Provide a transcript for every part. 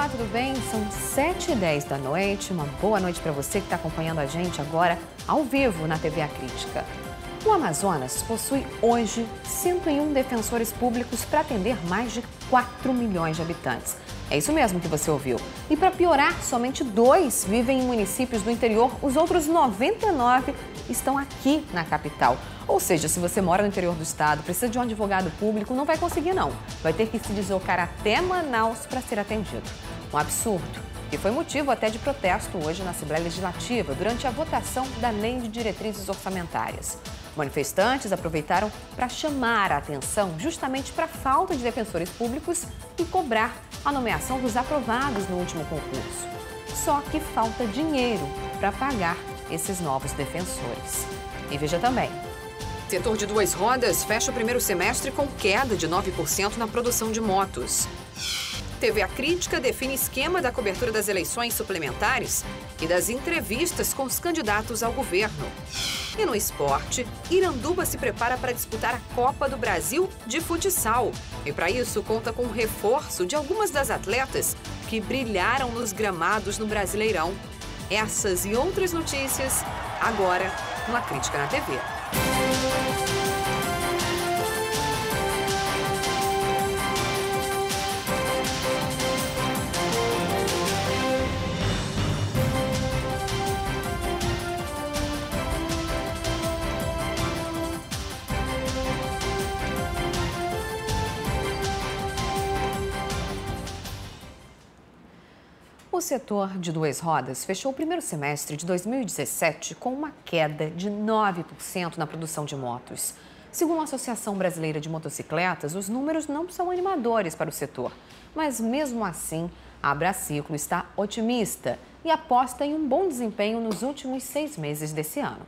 Olá, tudo bem? São 7h10 da noite. Uma boa noite para você que está acompanhando a gente agora ao vivo na TV A Crítica. O Amazonas possui hoje 101 defensores públicos para atender mais de 4 milhões de habitantes. É isso mesmo que você ouviu. E para piorar, somente 2 vivem em municípios do interior, os outros 99 estão aqui na capital. Ou seja, se você mora no interior do estado, precisa de um advogado público, não vai conseguir não. Vai ter que se deslocar até Manaus para ser atendido. Um absurdo, que foi motivo até de protesto hoje na Assembleia Legislativa, durante a votação da Lei de Diretrizes Orçamentárias. Manifestantes aproveitaram para chamar a atenção justamente para a falta de defensores públicos e cobrar a nomeação dos aprovados no último concurso. Só que falta dinheiro para pagar esses novos defensores. E veja também. Setor de duas rodas fecha o primeiro semestre com queda de 9% na produção de motos. TV A Crítica define esquema da cobertura das eleições suplementares e das entrevistas com os candidatos ao governo. E no esporte, Iranduba se prepara para disputar a Copa do Brasil de futsal. E para isso, conta com o reforço de algumas das atletas que brilharam nos gramados no Brasileirão. Essas e outras notícias, agora no A Crítica na TV. O setor de duas rodas fechou o primeiro semestre de 2017 com uma queda de 9% na produção de motos. Segundo a Associação Brasileira de Motocicletas, os números não são animadores para o setor. Mas mesmo assim, a Abraciclo está otimista e aposta em um bom desempenho nos últimos 6 meses desse ano.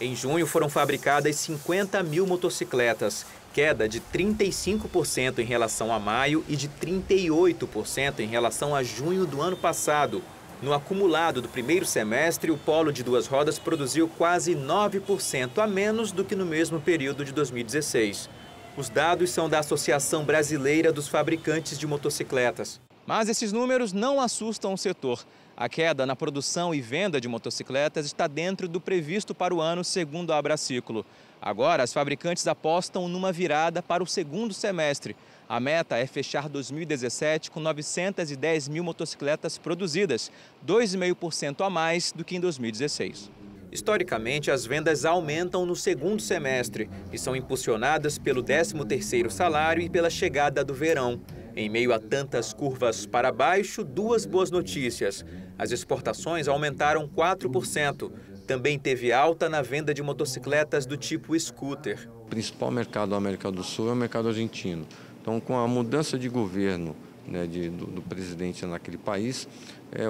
Em junho foram fabricadas 50 mil motocicletas, queda de 35% em relação a maio e de 38% em relação a junho do ano passado. No acumulado do primeiro semestre, o polo de duas rodas produziu quase 9% a menos do que no mesmo período de 2016. Os dados são da Associação Brasileira dos Fabricantes de Motocicletas. Mas esses números não assustam o setor. A queda na produção e venda de motocicletas está dentro do previsto para o ano, segundo a Abraciclo. Agora, as fabricantes apostam numa virada para o segundo semestre. A meta é fechar 2017 com 910 mil motocicletas produzidas, 2,5% a mais do que em 2016. Historicamente, as vendas aumentam no segundo semestre e são impulsionadas pelo 13º salário e pela chegada do verão. Em meio a tantas curvas para baixo, 2 boas notícias. As exportações aumentaram 4%. Também teve alta na venda de motocicletas do tipo scooter. O principal mercado da América do Sul é o mercado argentino. Então, com a mudança de governo, do presidente naquele país,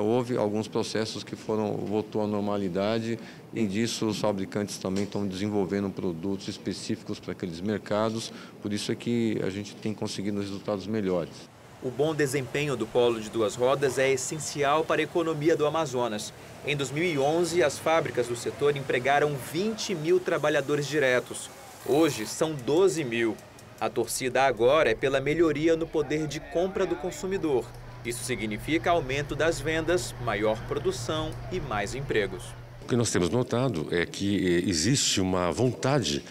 houve alguns processos que voltou à normalidade e disso os fabricantes também estão desenvolvendo produtos específicos para aqueles mercados, por isso é que a gente tem conseguido resultados melhores. O bom desempenho do polo de duas rodas é essencial para a economia do Amazonas. Em 2011, as fábricas do setor empregaram 20 mil trabalhadores diretos. Hoje, são 12 mil. A torcida agora é pela melhoria no poder de compra do consumidor. Isso significa aumento das vendas, maior produção e mais empregos. O que nós temos notado é que existe uma vontade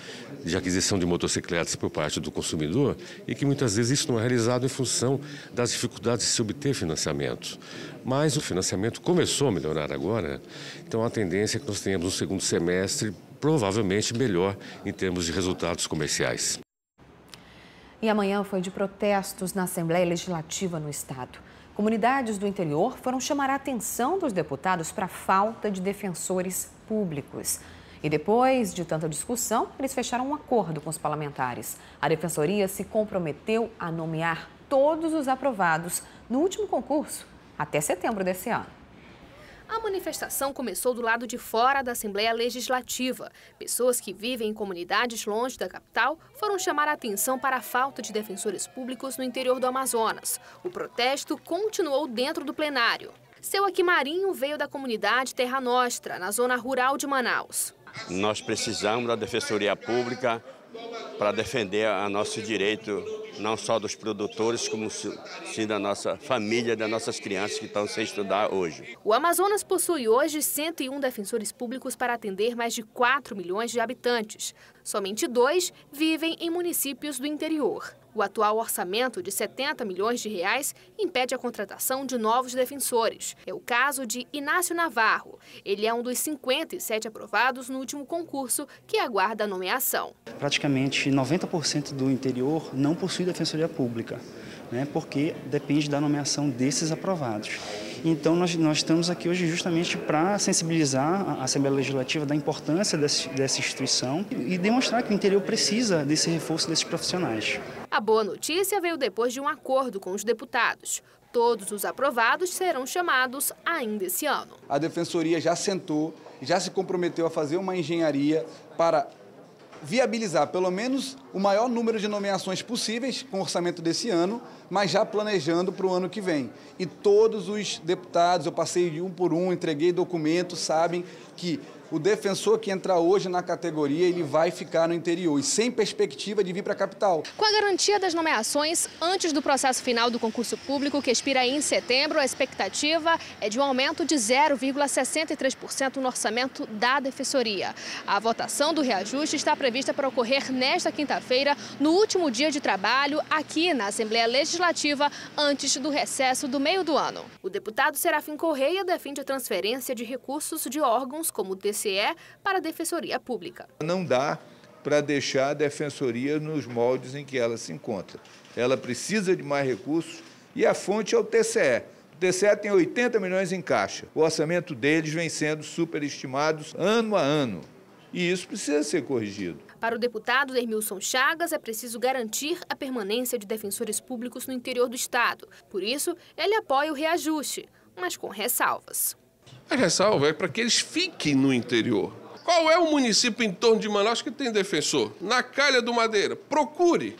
de aquisição de motocicletas por parte do consumidor e que muitas vezes isso não é realizado em função das dificuldades de se obter financiamento. Mas o financiamento começou a melhorar agora, então a tendência é que nós tenhamos um segundo semestre provavelmente melhor em termos de resultados comerciais. E amanhã foi de protestos na Assembleia Legislativa no estado. Comunidades do interior foram chamar a atenção dos deputados para a falta de defensores públicos. E depois de tanta discussão, eles fecharam um acordo com os parlamentares. A Defensoria se comprometeu a nomear todos os aprovados no último concurso até setembro desse ano. A manifestação começou do lado de fora da Assembleia Legislativa. Pessoas que vivem em comunidades longe da capital foram chamar a atenção para a falta de defensores públicos no interior do Amazonas. O protesto continuou dentro do plenário. Seu Aquimarinho veio da comunidade Terra Nostra, na zona rural de Manaus. Nós precisamos da Defensoria Pública para defender o nosso direito não só dos produtores, como sim da nossa família, das nossas crianças que estão sem estudar hoje. O Amazonas possui hoje 101 defensores públicos para atender mais de 4 milhões de habitantes. Somente 2 vivem em municípios do interior. O atual orçamento de 70 milhões de reais impede a contratação de novos defensores. É o caso de Inácio Navarro. Ele é um dos 57 aprovados no último concurso que aguarda a nomeação. Praticamente 90% do interior não possui defensoria pública, porque depende da nomeação desses aprovados. Então, nós estamos aqui hoje justamente para sensibilizar a Assembleia Legislativa da importância dessa instituição e demonstrar que o interior precisa desse reforço desses profissionais. A boa notícia veio depois de um acordo com os deputados. Todos os aprovados serão chamados ainda esse ano. A Defensoria já sentou, já se comprometeu a fazer uma engenharia para viabilizar pelo menos o maior número de nomeações possíveis com o orçamento desse ano, mas já planejando para o ano que vem. E todos os deputados, eu passei de um por um, entreguei documentos, sabem que o defensor que entrar hoje na categoria, ele vai ficar no interior e sem perspectiva de vir para a capital. Com a garantia das nomeações antes do processo final do concurso público, que expira em setembro, a expectativa é de um aumento de 0,63% no orçamento da Defensoria. A votação do reajuste está prevista para ocorrer nesta quinta-feira, no último dia de trabalho, aqui na Assembleia Legislativa, antes do recesso do meio do ano. O deputado Serafim Correia defende a transferência de recursos de órgãos como o TCE para a Defensoria Pública. Não dá para deixar a Defensoria nos moldes em que ela se encontra. Ela precisa de mais recursos e a fonte é o TCE. O TCE tem 80 milhões em caixa. O orçamento deles vem sendo superestimados ano a ano. E isso precisa ser corrigido. Para o deputado Dermilson Chagas, é preciso garantir a permanência de defensores públicos no interior do estado. Por isso, ele apoia o reajuste, mas com ressalvas. A ressalva é para que eles fiquem no interior. Qual é o município em torno de Manaus que tem defensor? Na Calha do Madeira. Procure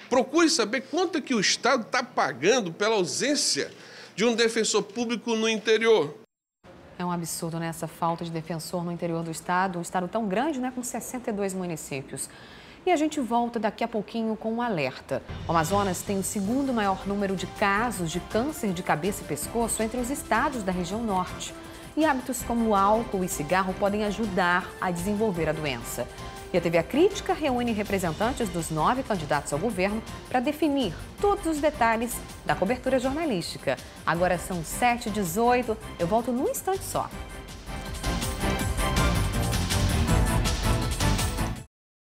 saber quanto é que o Estado está pagando pela ausência de um defensor público no interior. É um absurdo, né? Essa falta de defensor no interior do estado. Um estado tão grande, né? Com 62 municípios. E a gente volta daqui a pouquinho com um alerta. O Amazonas tem o segundo maior número de casos de câncer de cabeça e pescoço entre os estados da região norte. E hábitos como o álcool e cigarro podem ajudar a desenvolver a doença. E a TV A Crítica reúne representantes dos 9 candidatos ao governo para definir todos os detalhes da cobertura jornalística. Agora são 7h18, eu volto num instante só.